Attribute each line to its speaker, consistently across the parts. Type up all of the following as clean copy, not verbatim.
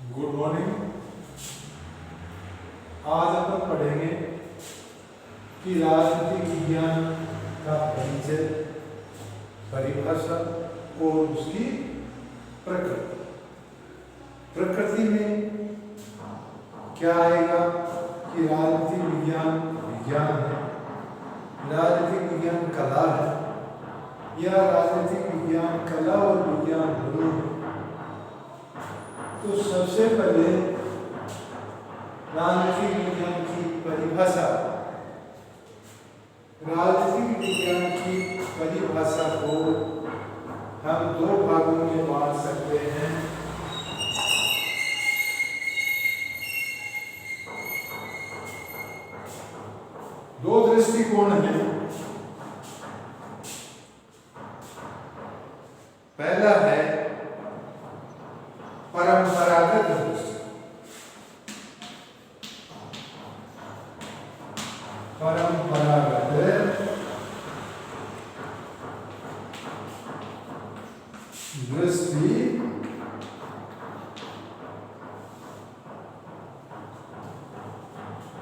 Speaker 1: Good morning. आज अपन पढ़ेंगे कि राजनीतिक विज्ञान का परिचय, परिभाषा और उसकी प्रकृति। प्रकृति में क्या आएगा कि राजनीतिक विज्ञान विज्ञान है, राजनीतिक विज्ञान कला है, या राजनीतिक विज्ञान कला और विज्ञान दोनों है। तो सबसे पहले राजनीतिक विज्ञान की परिभाषा। राजनीतिक विज्ञान की परिभाषा को हम दो भागों में बांट सकते हैं। दो दृष्टिकोण हैं। पहला है परंपरागत दृष्टि। परंपरागत दृष्टि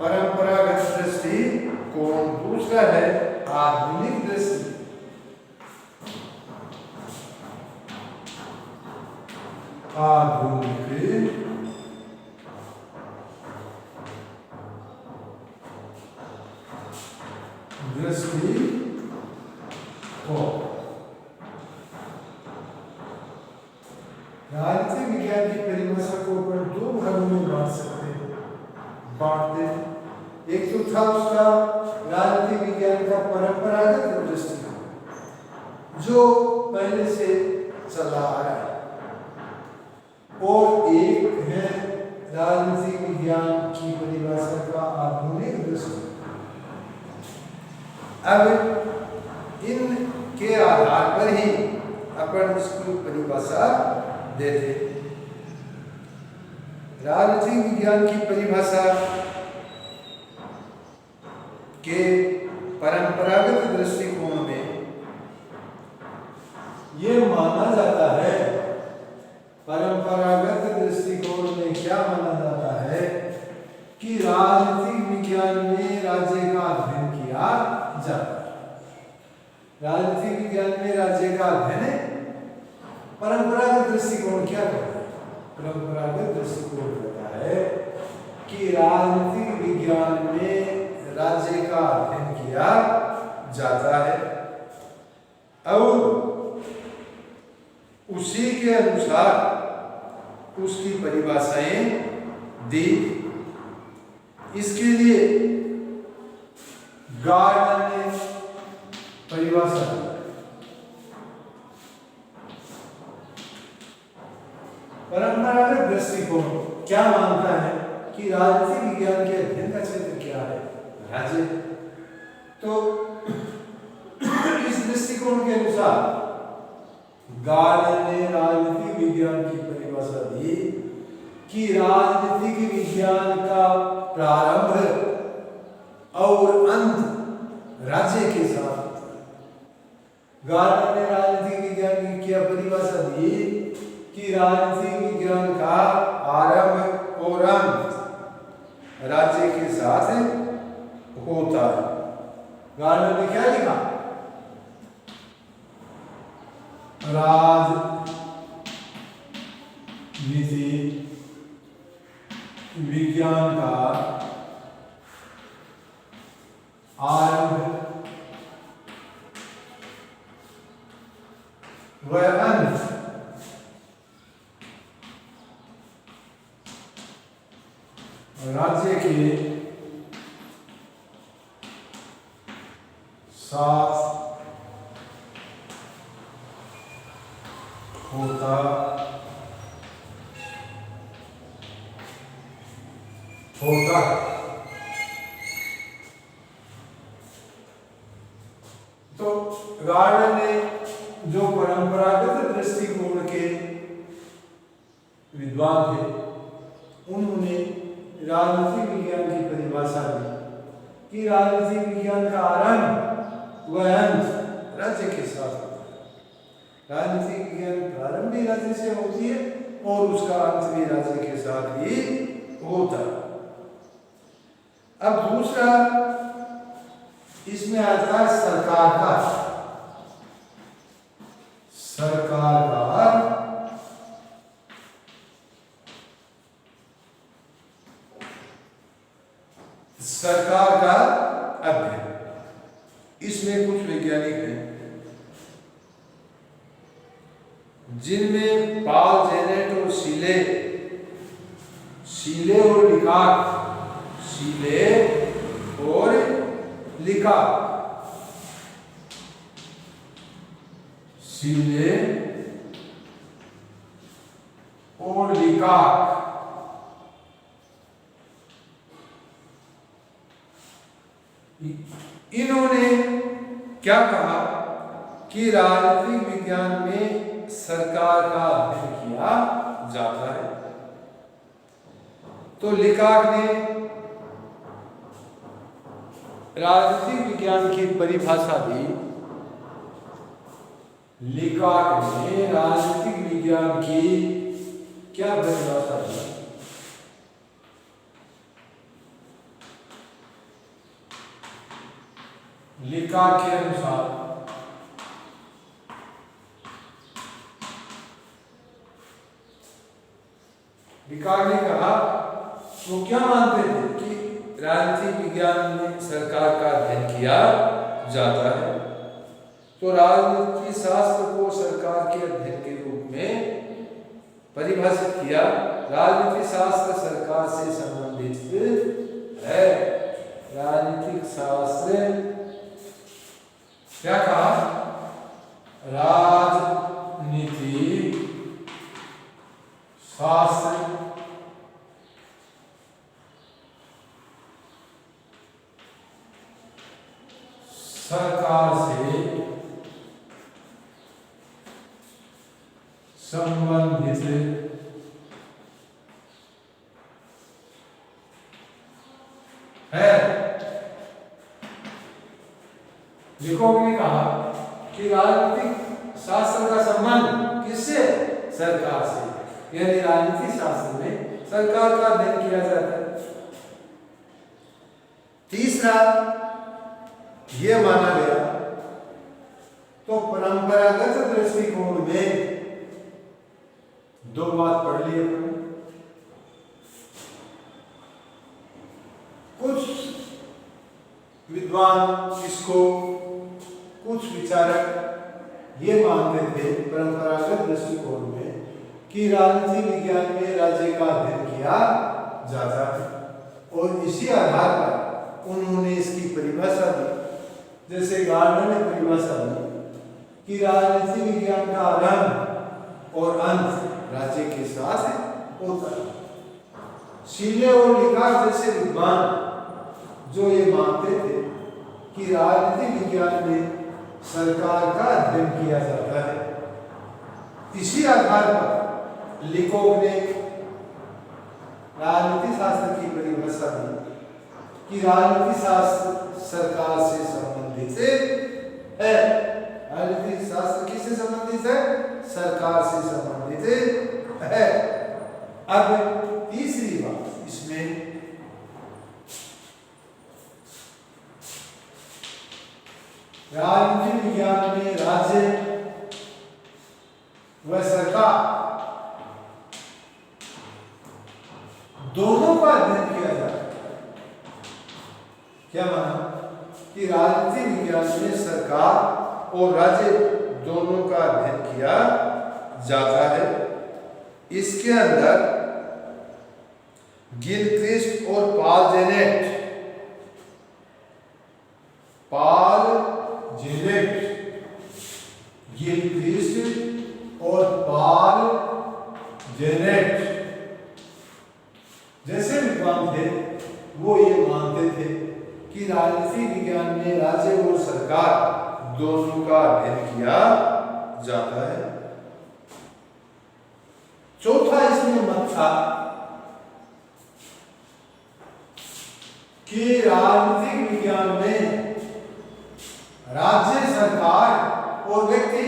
Speaker 1: परंपरागत दृष्टि कौन? दूसरा है आधुनिक दृष्टि। आधुनिक दृष्टि को राजनीतिक विज्ञान की परिभाषा को अपन दो भागों में बांटते हैं। एक तो था उसका राजनीतिक विज्ञान का परंपरागत दृष्टिकोण जो पहले से चला आ रहा है, और एक है राजनीतिक विज्ञान की परिभाषा का आधुनिक दृष्टिकोण। अब इनके आधार पर ही अपन इसकी परिभाषा देते। राजनीतिक विज्ञान की परिभाषा के परंपरागत दृष्टिकोण में यह माना जाता है, परंपरागत दृष्टिकोण में क्या माना जाता है कि राजनीतिक विज्ञान में राज्य का अध्ययन किया जाता है। राजनीतिक विज्ञान में राज्य का अध्ययन परंपरागत दृष्टिकोण क्या कहता है? परंपरागत दृष्टिकोण कहता है कि राजनीतिक विज्ञान में राज्य का अध्ययन किया जाता है और उसी के अनुसार उसकी परिभाषाएं दी। इसके लिए गार्डनर ने परिभाषा दी। परंपरागत दृष्टिकोण क्या मानता है कि राजनीतिक विज्ञान के अध्ययन का क्षेत्र क्या है? राज्य। तो इस दृष्टिकोण के अनुसार गार्डनर ने राजनीतिक विज्ञान की परिभाषा दी कि राजनीतिक विज्ञान का प्रारंभ और अंत राज्य के साथ होता है। गार्डनर ने राजनीतिक विज्ञान की क्या परिभाषा दी कि राजनीतिक विज्ञान का आरंभ और अंत राज्य के साथ होता है। गार्डनर ने क्या लिखा? राजनीति विज्ञान का आरंभ व अंत राज्य के साथ होता है। तो गार्डनर ने जो परंपरागत दृष्टिकोण के विद्वान थे, उन्होंने राजनीतिक विज्ञान की परिभाषा दी कि राजनीतिक विज्ञान का आरंभ व अंत राज्य के साथ होता है। राजनीतिक विज्ञान प्रारंभ भी राज्य से होती है और उसका अंत भी राज्य के साथ ही होता है। अब दूसरा इसमें आता है सरकार का अध्ययन। इसमें कुछ वैज्ञानिक हैं जिनमें पॉल जेनेट और शीले और लिकाक इन्होंने क्या कहा कि राजनीतिक विज्ञान में सरकार का अध्ययन किया जाता है। तो लिकाक ने राजनीतिक विज्ञान की परिभाषा दी। लिकाक ने राजनीतिक विज्ञान की क्या परिभाषा दी? लिकाक के अनुसार लिकाक ने कहा, वो क्या मानते थे कि राजनीतिक विज्ञान में सरकार का अध्ययन किया जाता है। तो राजनीति शास्त्र को सरकार के अध्ययन के रूप में परिभाषित किया। राजनीति शास्त्र सरकार से संबंधित है। राजनीतिक शास्त्र क्या कहा? राजनीति शास्त्र सरकार से संबंधित है। लिकाक ने कहा कि राजनीतिक शास्त्र का संबंध किससे? सरकार से। यानी राजनीतिक शास्त्र में सरकार का अध्ययन किया जाता है। तीसरा यह माना गया, तो परंपरागत दृष्टिकोण में दो बात पढ़ ली अपन। कुछ विद्वान इसको, कुछ विचारक ये मानते थे परंपरागत दृष्टिकोण में कि राजनीति विज्ञान में राज्य का अध्ययन किया जाता है और इसी आधार पर उन्होंने इसकी परिभाषा दी। जैसे गार्डनर ने परिभाषा दी कि राजनीति विज्ञान का आरंभ और अंत राज्य के साथ होता है। शीले और लिकाक जैसे विद्वान जो ये मानते थे कि राजनीति विज्ञान में सरकार का अध्ययन किया जाता है, इसी आधार पर लिकाक ने राजनीति शास्त्र की परिभाषा दी कि राजनीति शास्त्र सरकार से संबंधित है। राजनीति शास्त्र किससे संबंधित है? सरकार से संबंधित है। अब तीसरी बात इसमें राजनीति विज्ञान में राज्य व सरकार दोनों का अध्ययन किया जाता है। क्या माना कि राजनीति विज्ञान में सरकार और राज्य दोनों का अध्ययन किया जाता है। इसके अंदर गिलक्रिस्ट और पॉल जेनेट गिलक्रिस्ट और पॉल जेनेट जैसे विद्वान थे, वो ये मानते थे कि राजनीति विज्ञान में राज्य और सरकार दोनों का अध्ययन किया जाता है। चौथा इसमें मत था कि राजनीतिक विज्ञान में राज्य, सरकार और व्यक्ति,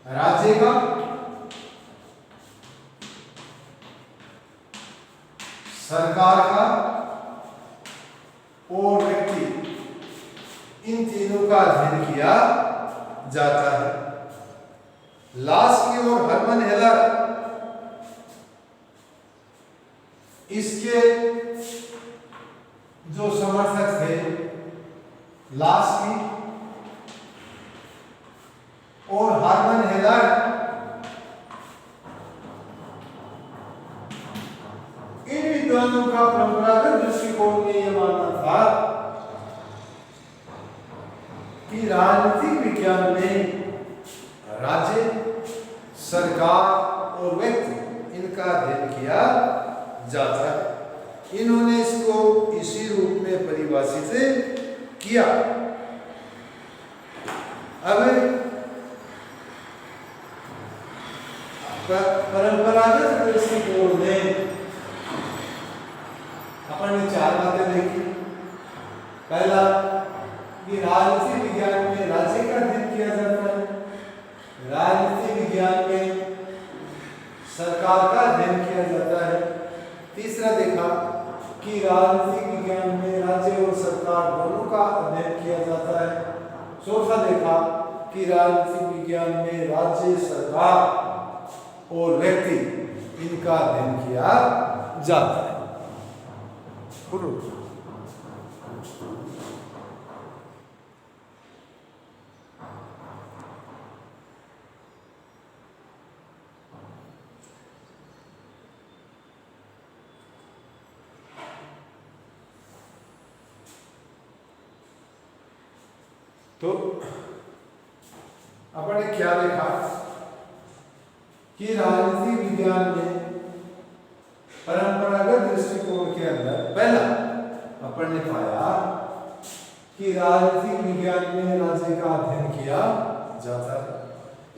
Speaker 1: राज्य का सरकार का और व्यक्ति, इन तीनों का अध्ययन किया जाता है। लास्की और हर्मन हेलर इसके जो समर्थक थे, लास्की और हर्मन हेलर, इन विद्वानों का परंपरागत दृष्टिकोण में यह मानना था कि राजनीतिक विज्ञान में राज्य, सरकार और व्यक्ति, इनका अध्ययन किया जाता है। इन्होंने इसको इसी रूप में परिभाषित किया। अब परंपरागत दृष्टिकोण में अपन ने 4 बातें देखी। पहला कि राजनीतिक विज्ञान में राज्य का अध्ययन किया जाता है, राजनीतिक विज्ञान में सरकार का अध्ययन किया जाता है। तीसरा देखा कि राजनीतिक विज्ञान में राज्य और सरकार दोनों का अध्ययन किया जाता है। चौथा देखा कि राजनीतिक विज्ञान में राज्य, सरकार और व्यक्ति, इनका अध्ययन किया जाता है। तो अपन ने क्या देखा कि राजनीतिक विज्ञान में परंपरागत दृष्टिकोण के अंदर पहला अपन ने पाया कि राजनीतिक विज्ञान में राज्य का अध्ययन किया जाता है।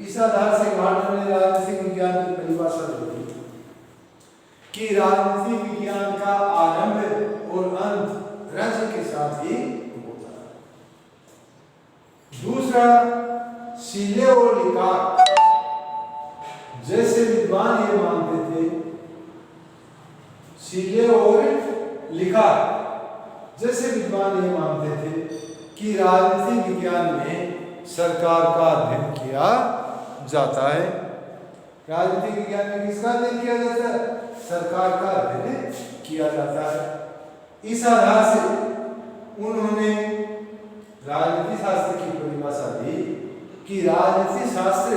Speaker 1: इस आधार से गार्डनर ने राजनीतिक विज्ञान की परिभाषा दी कि राजनीतिक विज्ञान का आरंभ और अंत राज्य के साथ ही होता है। दूसरा, सीले और लिकार्ट जैसे विद्वान ये मानते थे, सीले और लिकार्ट जैसे विद्वान ये मानते थे कि राजनीतिक विज्ञान में सरकार का अध्ययन किया जाता है। राजनीतिक विज्ञान में किसका अध्ययन किया जाता है? सरकार का अध्ययन किया जाता है। इस आधार से उन्होंने राजनीति शास्त्र की परिभाषा दी कि राजनीति शास्त्र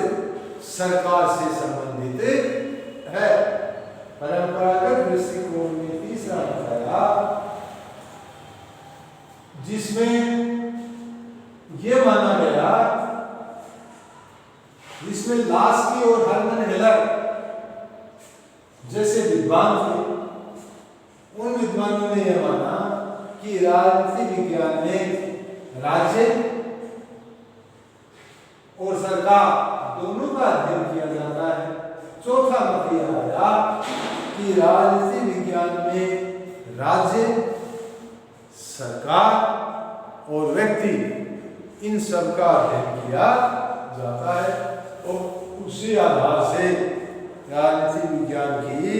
Speaker 1: सरकार से संबंधित है। परंपरागत दृष्टिकोण में तीसरा बताया जिसमें यह माना गया, जिसमें लास्की और हर्मन हेलर जैसे विद्वान थे, उन विद्वानों ने यह माना कि राजनीतिक विज्ञान में राज्य और सरकार दोनों का अध्ययन किया जाता है। चौथा मत यह आया कि राजनीतिक विज्ञान में राज्य, सरकार और व्यक्ति, इन सब का अध्ययन किया जाता है और उसी आधार से राजनीतिक विज्ञान की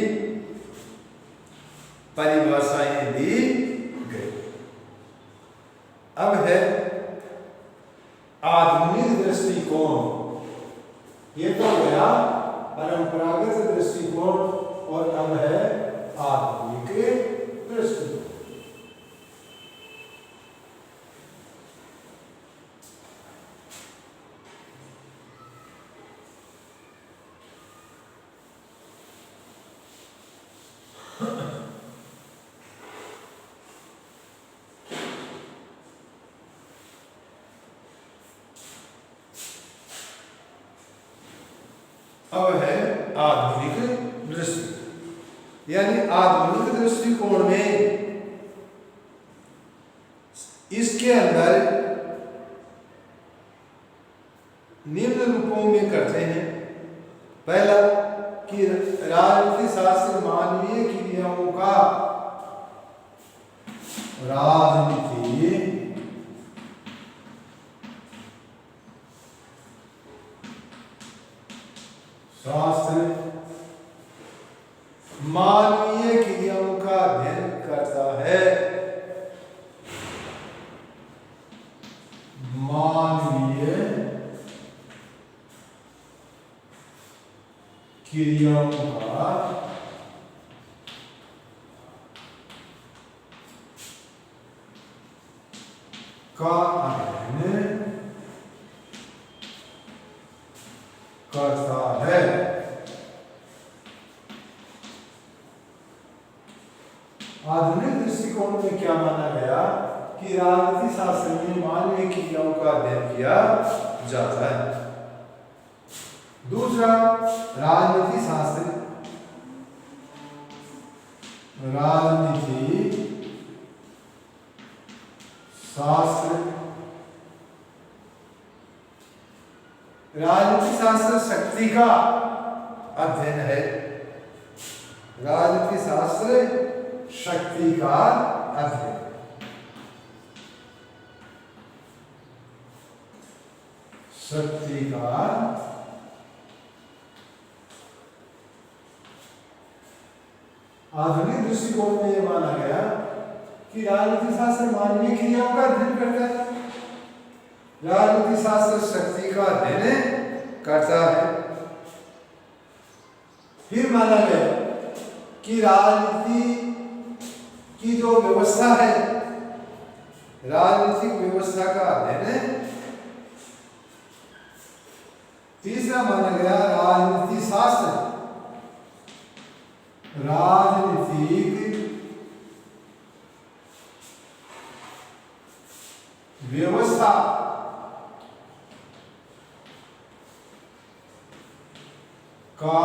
Speaker 1: परिभाषाएं दी गई। अब है आधुनिक दृष्टिकोण। ये तो गया परंपरागत दृष्टिकोण और अब है आधुनिक दृष्टिकोण। अब है आधुनिक दृष्टि, यानी आधुनिक दृष्टिकोण में इसके अंदर निम्न रूपों में करते हैं। पहला कि राजनीति शास्त्र मानवीय क्रियाओं का राजनीति शास्त्र मानवीय क्रियाओं का अध्ययन क्रियाओं का अध्ययन करता है। आधुनिक दृष्टिकोण में क्या माना गया कि राजनीति शास्त्र में मानवीय क्रियाओं का अध्ययन किया जाता है। दूसरा, राजनीति शास्त्र राजनीति शास्त्र शक्ति का अध्ययन है। राजनीति शास्त्र शक्ति का अध्ययन। शक्ति का आधुनिक दृष्टिकोण में यह माना गया कि राजनीति शास्त्र मानवीय क्रियाओं का अध्ययन करता है। राजनीति शास्त्र शक्ति का अध्ययन करता है। फिर माना गया कि राजनीति की जो व्यवस्था है, राजनीतिक व्यवस्था का अध्ययन। तीसरा माना गया राजनीति शास्त्र राजनीतिक व्यवस्था का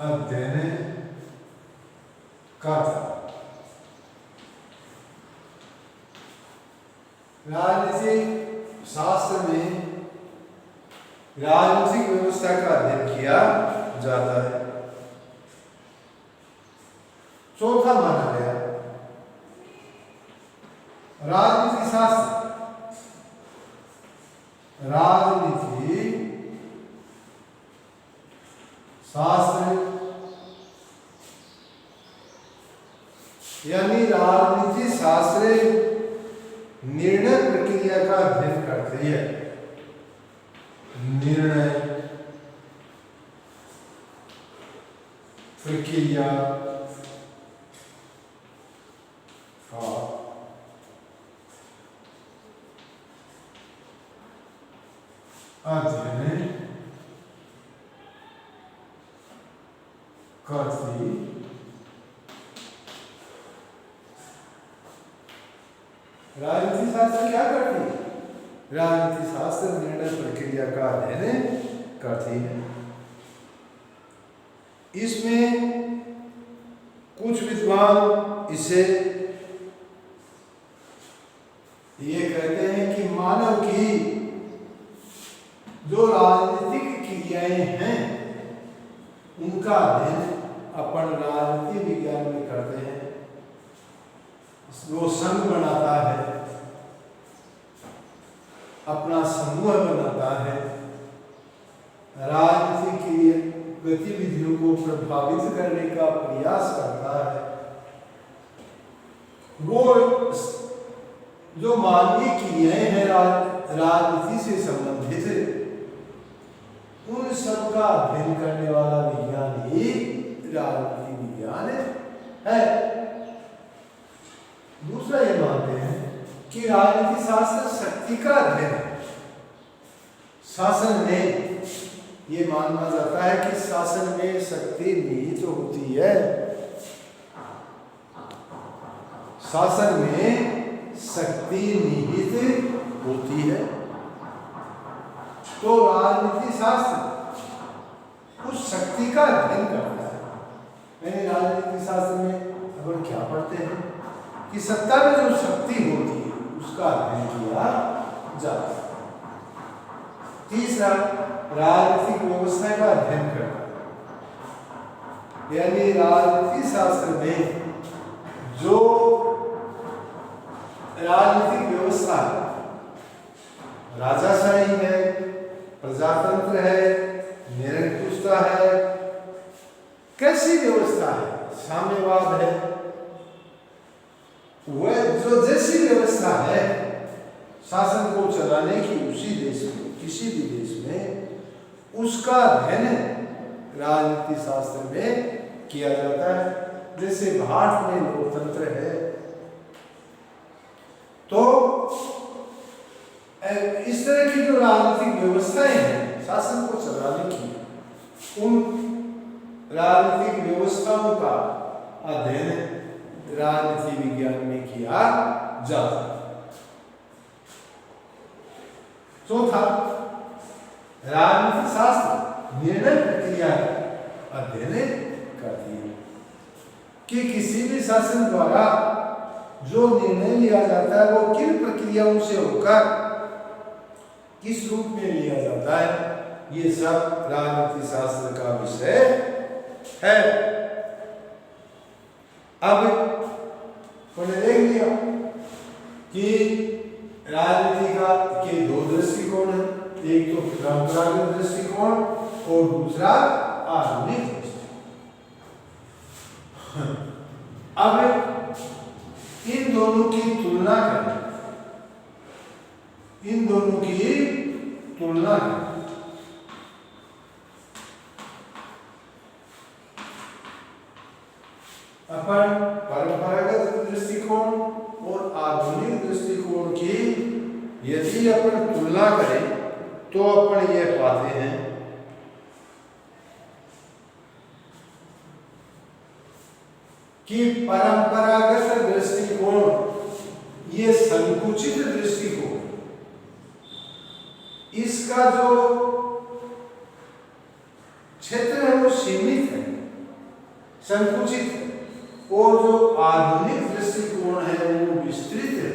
Speaker 1: अध्ययन करता। राजनीतिक शास्त्र में राजनीतिक व्यवस्था का अध्ययन किया जाता है। चौथा माना गया राजनीति शास्त्र यानी राजनीति शास्त्र निर्णय प्रक्रिया का अध्ययन करती है। निर्णय प्रक्रिया का अध्ययन करती राजनीति शास्त्र क्या करती है? राजनीति शास्त्र निर्णय प्रक्रिया का अध्ययन करती है। इसमें कुछ विद्वान इसे ये कहते हैं कि मानव की जो राजनीतिक क्रियाएं हैं उनका अध्ययन अपन राजनीति विज्ञान में करते हैं। वो संघ बनाता है, अपना समूह बनाता है, राजनीति की गतिविधियों को प्रभावित करने का प्रयास करता है। वो जो मानवीय क्रियाएं हैं राजनीति से संबंधित, उन सब का अध्ययन करने वाला विज्ञान ही राजनीति विज्ञान है। दूसरा ये मानते हैं कि राजनीति शास्त्र शक्ति का अध्ययन है। शासन में ये माना जाता है कि शासन में शक्ति निहित होती है। शासन में शक्ति निहित होती है। तो राजनीति शास्त्र उस शक्ति का अध्ययन करता है। राजनीति शास्त्र में अपन क्या पढ़ते हैं कि सत्ता में जो शक्ति होती है उसका अध्ययन किया जाता है। तीसरा, राजनीतिक व्यवस्था का अध्ययन करना, यानी राजनीति शास्त्र में जो राजनीतिक व्यवस्था है, राजाशाही है, प्रजातंत्र है, निरंकुशता है, कैसी व्यवस्था है, साम्यवाद है, वह जो जैसी व्यवस्था है शासन को चलाने की उसी देश में, किसी भी देश में, उसका अध्ययन राजनीति शास्त्र में किया जाता है। जैसे भारत में लोकतंत्र है, तो इस तरह की जो राजनीतिक व्यवस्थाएं हैं शासन को चलाने की, उन राजनीतिक व्यवस्थाओं का अध्ययन राजनीति विज्ञान में किया जाता है। चौथा, राजनीति शास्त्र निर्णय प्रक्रिया अध्ययन करती है कि किसी भी शासन द्वारा जो निर्णय लिया जाता है वो किन प्रक्रियाओं से होकर किस रूप में लिया जाता है, ये सब राजनीति शास्त्र का विषय है। अब हमने देख लिया कि राजनीति का के दो दृष्टिकोण है, एक तो परंपरागत दृष्टिकोण और दूसरा आधुनिक दृष्टिकोण। अब इन दोनों की तुलना करें, इन दोनों की तुलना करें। अपन परंपरागत दृष्टिकोण और आधुनिक दृष्टिकोण की यदि अपन तुलना करें तो अपन ये पाते हैं कि परंपरागत दृष्टिकोण ये संकुचित दृष्टिकोण, इसका जो क्षेत्र है वो सीमित है, संकुचित है, और जो आधुनिक दृष्टिकोण है वो विस्तृत है।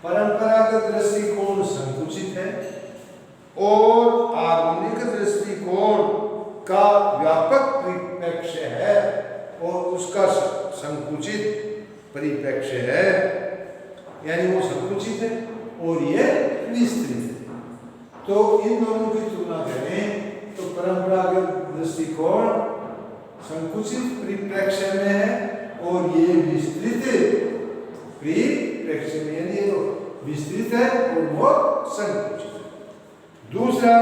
Speaker 1: परंपरागत दृष्टिकोण संकुचित है और आधुनिक दृष्टिकोण का व्यापक परिप्रेक्ष्य है और उसका संकुचित परिप्रेक्ष्य है, यानी वो संकुचित है और ये विस्तृत है। तो इन दोनों की तुलना करें तो परंपरागत दृष्टिकोण संकुचित परिप्रेक्ष्य में है और ये विस्तृत परिप्रेक्ष्य में, यानी ये तो विस्तृत है और वो संकुचित है। दूसरा,